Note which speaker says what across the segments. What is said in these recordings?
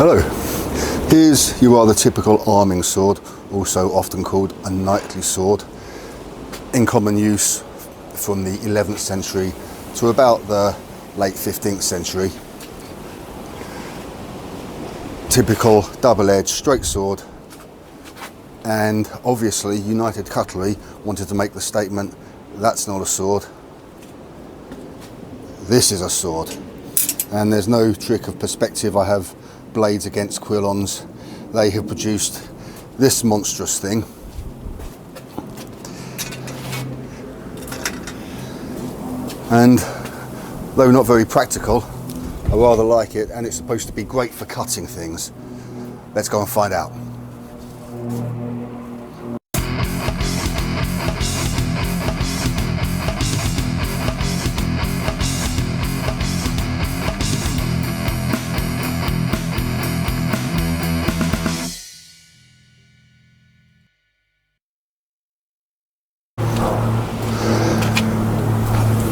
Speaker 1: Hello, here's your rather typical arming sword, also often called a knightly sword, in common use from the 11th century to about the late 15th century. Typical double-edged straight sword, and obviously United Cutlery wanted to make the statement, that's not a sword, this is a sword. And there's no trick of perspective. I have blades against quillons. They have produced this monstrous thing. And though not very practical, I rather like it, and it's supposed to be great for cutting things. Let's go and find out.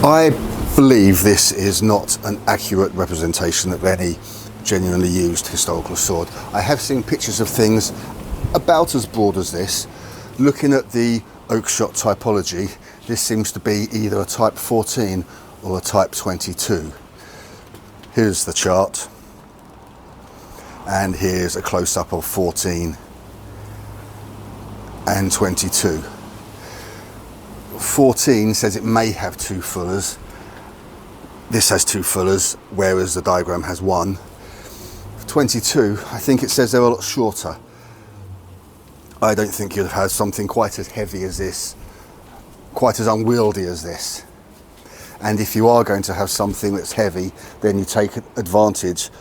Speaker 1: I believe this is not an accurate representation of any genuinely used historical sword. I have seen pictures of things about as broad as this. Looking at the oakshot typology, this seems to be either a type 14 or a type 22. Here's the chart, and here's a close-up of 14 and 22. 14 says it may have two fullers. This has two fullers, whereas the diagram has one. 22, I think it says they're a lot shorter. I don't think you'd have something quite as heavy as this, quite as unwieldy as this. And if you are going to have something that's heavy, then you take advantage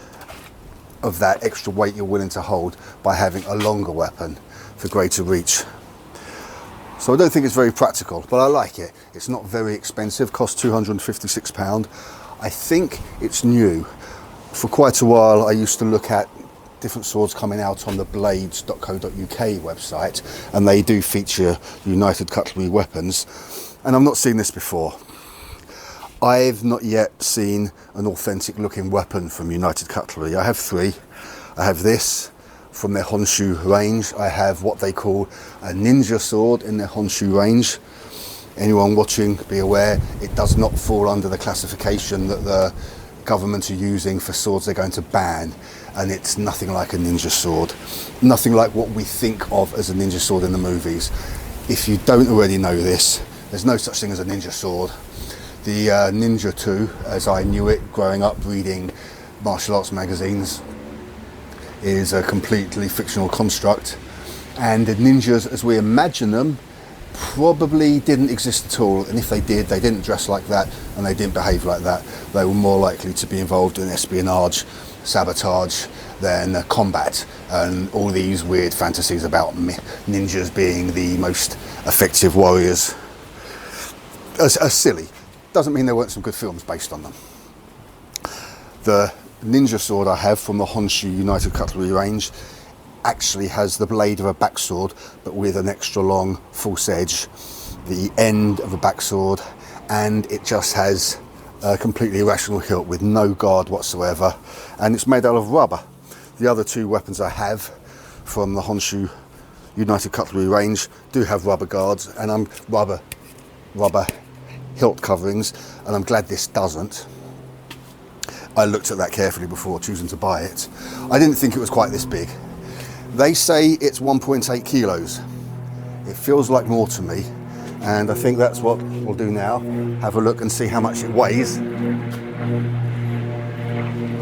Speaker 1: of that extra weight you're willing to hold by having a longer weapon for greater reach. So I don't think it's very practical, but I like it. It's not very expensive, costs £256. I think it's new. For quite a while I used to look at different swords coming out on the blades.co.uk website, and they do feature United Cutlery weapons, and I've not seen this before. I've not yet seen an authentic looking weapon from United Cutlery. I have three. I have this from their Honshu range. I have what they call a ninja sword in their Honshu range. Anyone watching, be aware, it does not fall under the classification that the government are using for swords they're going to ban, and it's nothing like a ninja sword. Nothing like what we think of as a ninja sword in the movies. If you don't already know this, there's no such thing as a ninja sword. The Ninja 2, as I knew it growing up reading martial arts magazines, is a completely fictional construct, and the ninjas as we imagine them probably didn't exist at all, and if they did, they didn't dress like that and they didn't behave like that. They were more likely to be involved in espionage, sabotage than combat, and all these weird fantasies about ninjas being the most effective warriors are silly. Doesn't mean there weren't some good films based on them. The ninja sword I have from the Honshu United Cutlery range actually has the blade of a backsword, but with an extra long false edge, the end of a backsword, and it just has a completely irrational hilt with no guard whatsoever, and it's made out of rubber. The other two weapons I have from the Honshu United Cutlery range do have rubber guards, and I'm rubber hilt coverings, and I'm glad this doesn't. I looked at that carefully before choosing to buy it. I didn't think it was quite this big. They say it's 1.8 kilos. It feels like more to me, and I think that's what we'll do now. Have a look and see how much it weighs.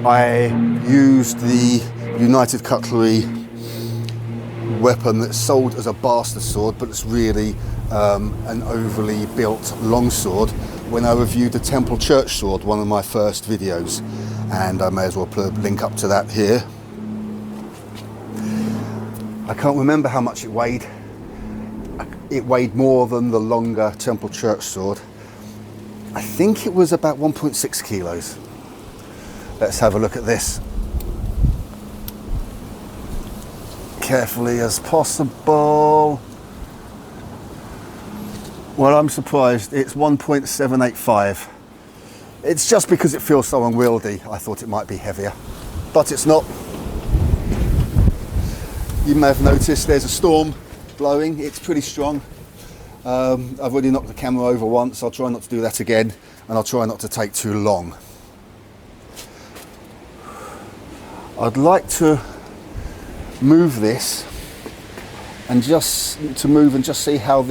Speaker 1: I used the United Cutlery weapon that's sold as a bastard sword, but it's really an overly built longsword, when I reviewed the Temple Church sword, one of my first videos, and I may as well put a link up to that here. I can't remember how much it weighed. It weighed more than the longer Temple Church sword. I think it was about 1.6 kilos. Let's have a look at this. Carefully as possible. Well, I'm surprised. It's 1.785. It's just because it feels so unwieldy. I thought it might be heavier, but it's not. You may have noticed there's a storm blowing. It's pretty strong. I've already knocked the camera over once. I'll try not to do that again, and I'll try not to take too long. I'd like to move this and just see how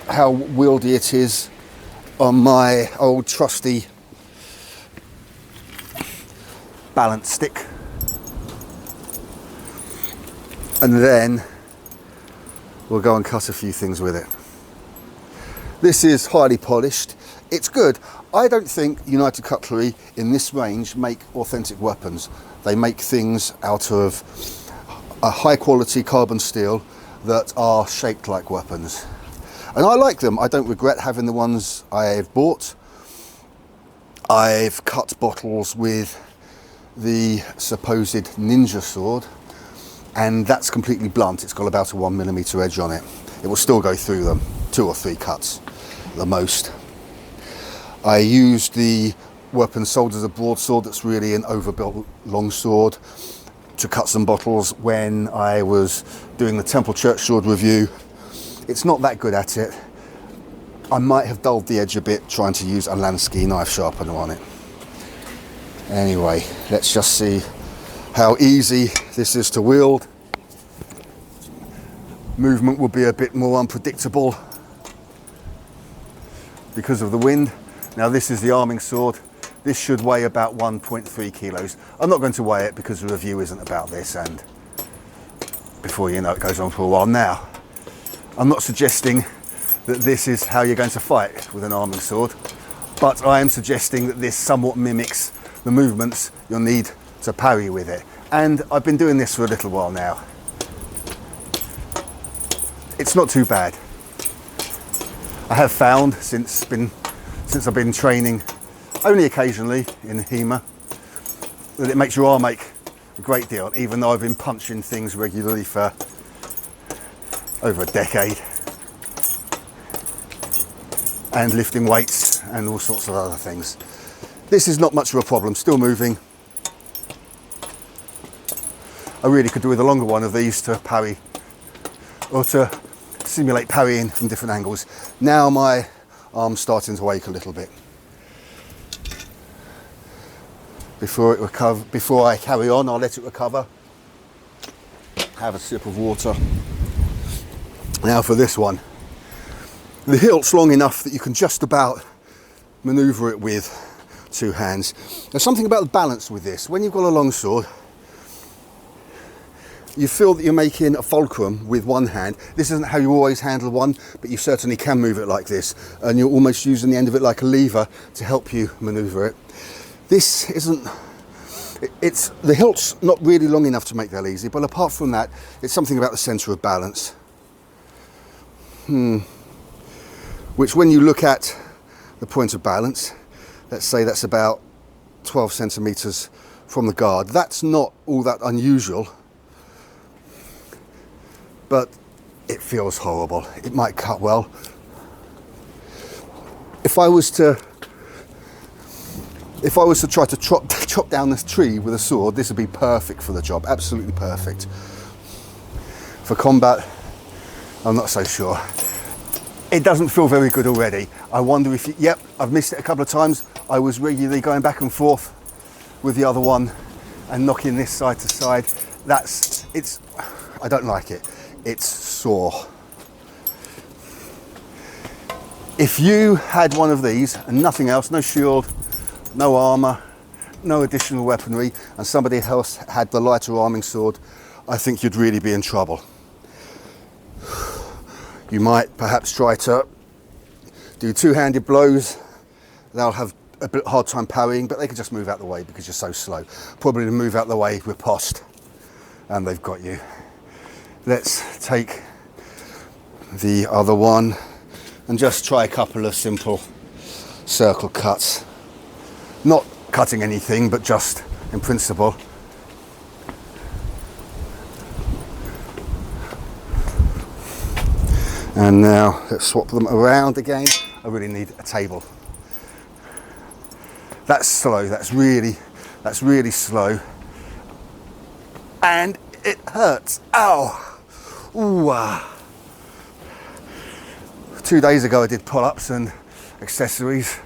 Speaker 1: wieldy it is on my old trusty balance stick. And then we'll go and cut a few things with it. This is highly polished. It's good. I don't think United Cutlery in this range make authentic weapons. They make things out of a high quality carbon steel that are shaped like weapons. And I like them. I don't regret having the ones I've bought. I've cut bottles with the supposed ninja sword, and that's completely blunt. It's got about a 1mm edge on it. It will still go through them, 2 or 3 cuts, the most. I used the weapon sold as a broadsword that's really an overbuilt longsword to cut some bottles when I was doing the Temple Church sword review. It's not that good at it. I might have dulled the edge a bit trying to use a Lansky knife sharpener on it. Anyway, let's just see how easy this is to wield. Movement will be a bit more unpredictable because of the wind. Now this is the arming sword. This should weigh about 1.3 kilos. I'm not going to weigh it because the review isn't about this, and before you know it goes on for a while. Now, I'm not suggesting that this is how you're going to fight with an arming sword, but I am suggesting that this somewhat mimics the movements you'll need to parry with it. And I've been doing this for a little while now. It's not too bad. I have found since I've been training only occasionally in HEMA that it makes your arm ache a great deal, even though I've been punching things regularly for over a decade and lifting weights and all sorts of other things. This is not much of a problem, still moving. I really could do with a longer one of these to parry or to simulate parrying from different angles. Now my arm's starting to ache a little bit. Before I carry on, I'll let it recover. Have a sip of water. Now for this one. The hilt's long enough that you can just about maneuver it with 2 hands. There's something about the balance with this. When you've got a long sword, you feel that you're making a fulcrum with one hand. This isn't how you always handle one, but you certainly can move it like this, and you're almost using the end of it like a lever to help you maneuver it. This isn't, the hilt's not really long enough to make that easy, but apart from that, it's something about the centre of balance. Which when you look at the point of balance, let's say that's about 12 centimetres from the guard. That's not all that unusual, but it feels horrible. It might cut well. If I was to try to chop down this tree with a sword, this would be perfect for the job, absolutely perfect. For combat, I'm not so sure. It doesn't feel very good already. I wonder if, yep, I've missed it a couple of times. I was regularly going back and forth with the other one and knocking this side to side. I don't like it. It's sore. If you had one of these and nothing else, no shield, no armour, no additional weaponry, and somebody else had the lighter arming sword, I think you'd really be in trouble. You might perhaps try to do 2-handed blows. They'll have a bit hard time parrying, but they can just move out the way because you're so slow. Probably move out the way, riposte, and they've got you. Let's take the other one and just try a couple of simple circle cuts. Not cutting anything, but just in principle. And now let's swap them around again. I really need a table. That's slow, that's really slow. And it hurts. Ow. Ooh. 2 days ago I did pull-ups and accessories,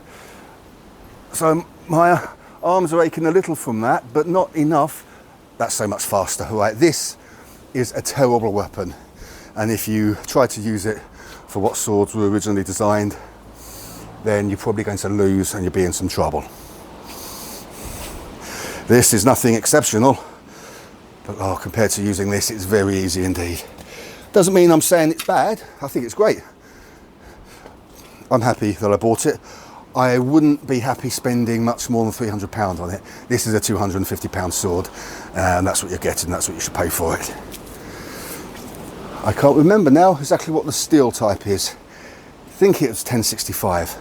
Speaker 1: so my arms are aching a little from that, but not enough. That's so much faster. Right, this is a terrible weapon, and if you try to use it for what swords were originally designed, then you're probably going to lose and you'll be in some trouble. This is nothing exceptional, but compared to using this, it's very easy indeed. Doesn't mean I'm saying it's bad. I think it's great. I'm happy that I bought it. I wouldn't be happy spending much more than £300 on it. This is a £250 sword, and that's what you're getting, that's what you should pay for it. I can't remember now exactly what the steel type is. I think it was 1065.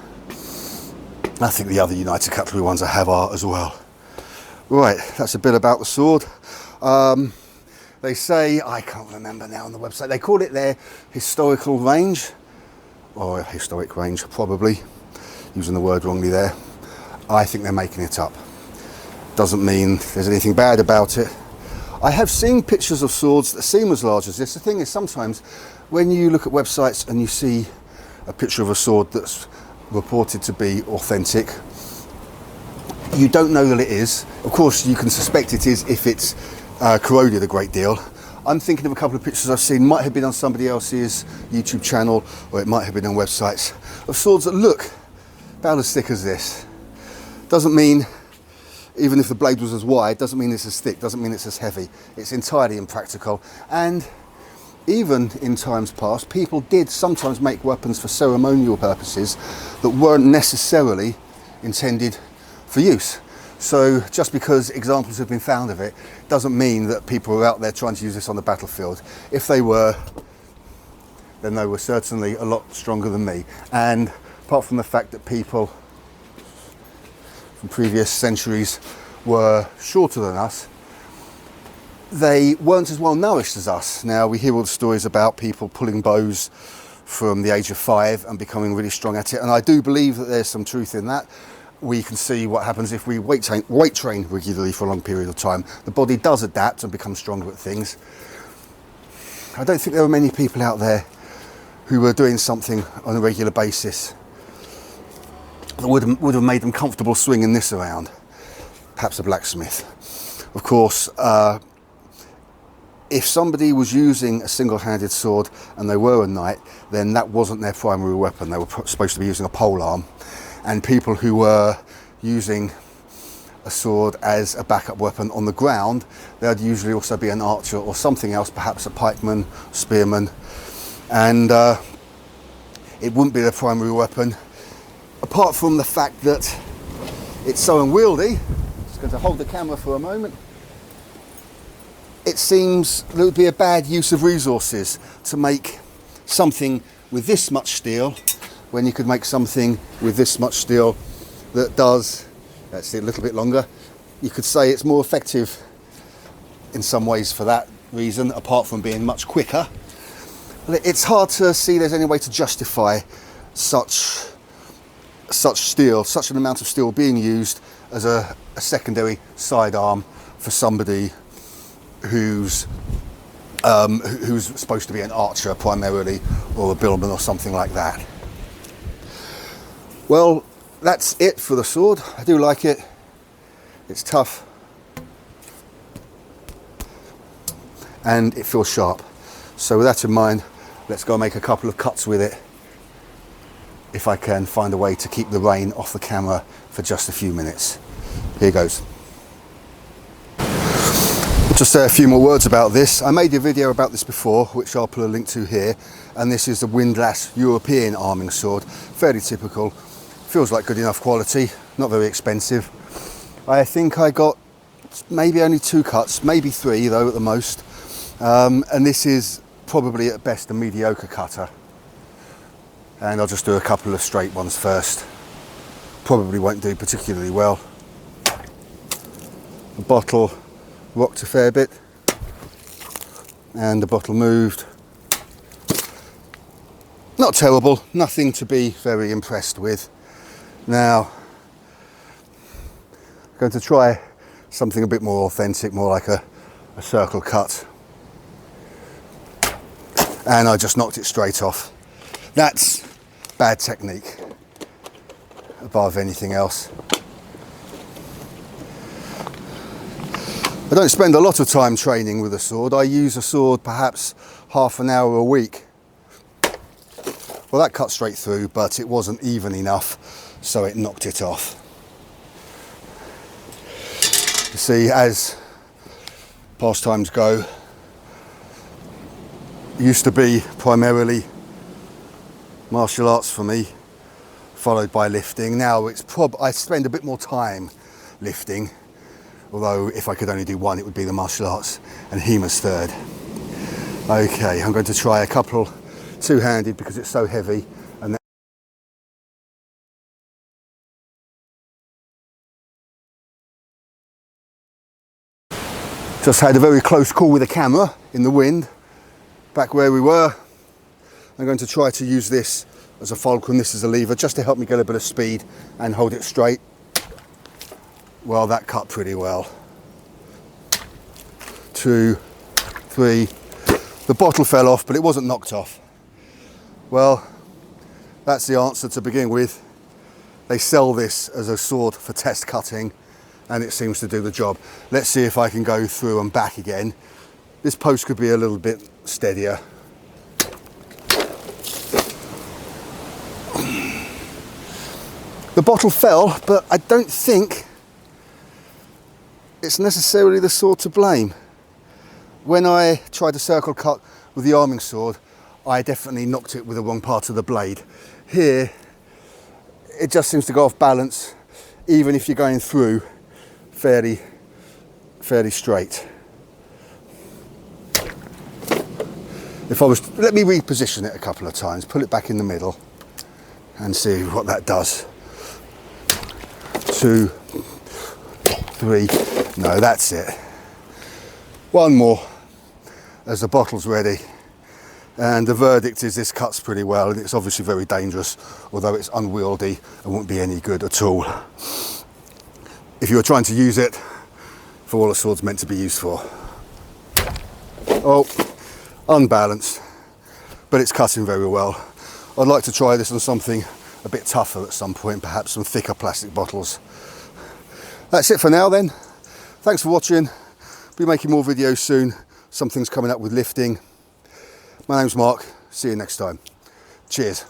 Speaker 1: I think the other United Cutlery ones I have are as well. Right, that's a bit about the sword. They say, I can't remember now on the website, they call it their historical range, or historic range probably, using the word wrongly there. I think they're making it up. Doesn't mean there's anything bad about it. I have seen pictures of swords that seem as large as this. The thing is, sometimes when you look at websites and you see a picture of a sword that's reported to be authentic, you don't know that it is. Of course, you can suspect it is if it's corroded a great deal. I'm thinking of a couple of pictures I've seen, might have been on somebody else's YouTube channel, or it might have been on websites, of swords that look about as thick as this. Doesn't mean, even if the blade was as wide, doesn't mean it's as thick, doesn't mean it's as heavy. It's entirely impractical. And even in times past, people did sometimes make weapons for ceremonial purposes that weren't necessarily intended for use. So just because examples have been found of it doesn't mean that people were out there trying to use this on the battlefield. If they were, then they were certainly a lot stronger than me. And apart from the fact that people from previous centuries were shorter than us, they weren't as well nourished as us. Now, we hear all the stories about people pulling bows from the age of 5 and becoming really strong at it, and I do believe that there's some truth in that. We can see what happens if we weight train regularly for a long period of time. The body does adapt and become stronger at things. I don't think there were many people out there who were doing something on a regular basis that would have made them comfortable swinging this around. Perhaps a blacksmith. Of course, if somebody was using a single-handed sword and they were a knight, then that wasn't their primary weapon. They were supposed to be using a polearm. And people who were using a sword as a backup weapon on the ground, there'd usually also be an archer or something else, perhaps a pikeman, spearman, and it wouldn't be their primary weapon. Apart from the fact that it's so unwieldy, I'm just going to hold the camera for a moment. It seems that it would be a bad use of resources to make something with this much steel when you could make something with this much steel that does, let's see, a little bit longer. You could say it's more effective in some ways for that reason, apart from being much quicker. It's hard to see there's any way to justify such steel, such an amount of steel being used as a secondary sidearm for somebody who's supposed to be an archer primarily, or a billman or something like that. Well, that's it for the sword. I do like it. It's tough. And it feels sharp. So with that in mind, let's go make a couple of cuts with it, if I can find a way to keep the rain off the camera for just a few minutes. Here goes. Just a few more words about this. I made a video about this before, which I'll put a link to here, and this is the windlass European arming sword. Fairly typical. Feels like good enough quality, not very expensive. I think I got maybe only 2 cuts, maybe 3 though at the most. And this is probably at best a mediocre cutter. And I'll just do a couple of straight ones first. Probably won't do particularly well. The bottle rocked a fair bit, and the bottle moved. Not terrible, nothing to be very impressed with. Now, I'm going to try something a bit more authentic, more like a circle cut. and I just knocked it straight off. That's bad technique above anything else. I don't spend a lot of time training with a sword. I use a sword perhaps half an hour a week. Well, that cut straight through, but it wasn't even enough, so it knocked it off. You see, as pastimes go, it used to be primarily martial arts for me, followed by lifting. Now I spend a bit more time lifting, although if I could only do one, it would be the martial arts, and HEMA's third. Okay, I'm going to try a couple two-handed because it's so heavy, and just had a very close call with the camera in the wind, back where we were. I'm going to try to use this as a fulcrum, this is a lever, just to help me get a bit of speed and hold it straight. Well, that cut pretty well. 2, 3, the bottle fell off, but it wasn't knocked off. Well, that's the answer to begin with. They sell this as a sword for test cutting, and it seems to do the job. Let's see if I can go through and back again. This post could be a little bit steadier. The bottle fell, but I don't think it's necessarily the sword to blame. When I tried to circle cut with the arming sword, I definitely knocked it with the wrong part of the blade. Here, it just seems to go off balance, even if you're going through fairly straight. Let me reposition it a couple of times, pull it back in the middle and see what that does. 2, 3, no, that's it. One more as the bottle's ready. And the verdict is this cuts pretty well, and it's obviously very dangerous, although it's unwieldy and won't be any good at all. If you were trying to use it for all a sword's meant to be used for. Oh, unbalanced, but it's cutting very well. I'd like to try this on something a bit tougher at some point, perhaps some thicker plastic bottles. That's it for now then. Thanks for watching. Be making more videos soon. Something's coming up with lifting. My name's Mark. See you next time. Cheers.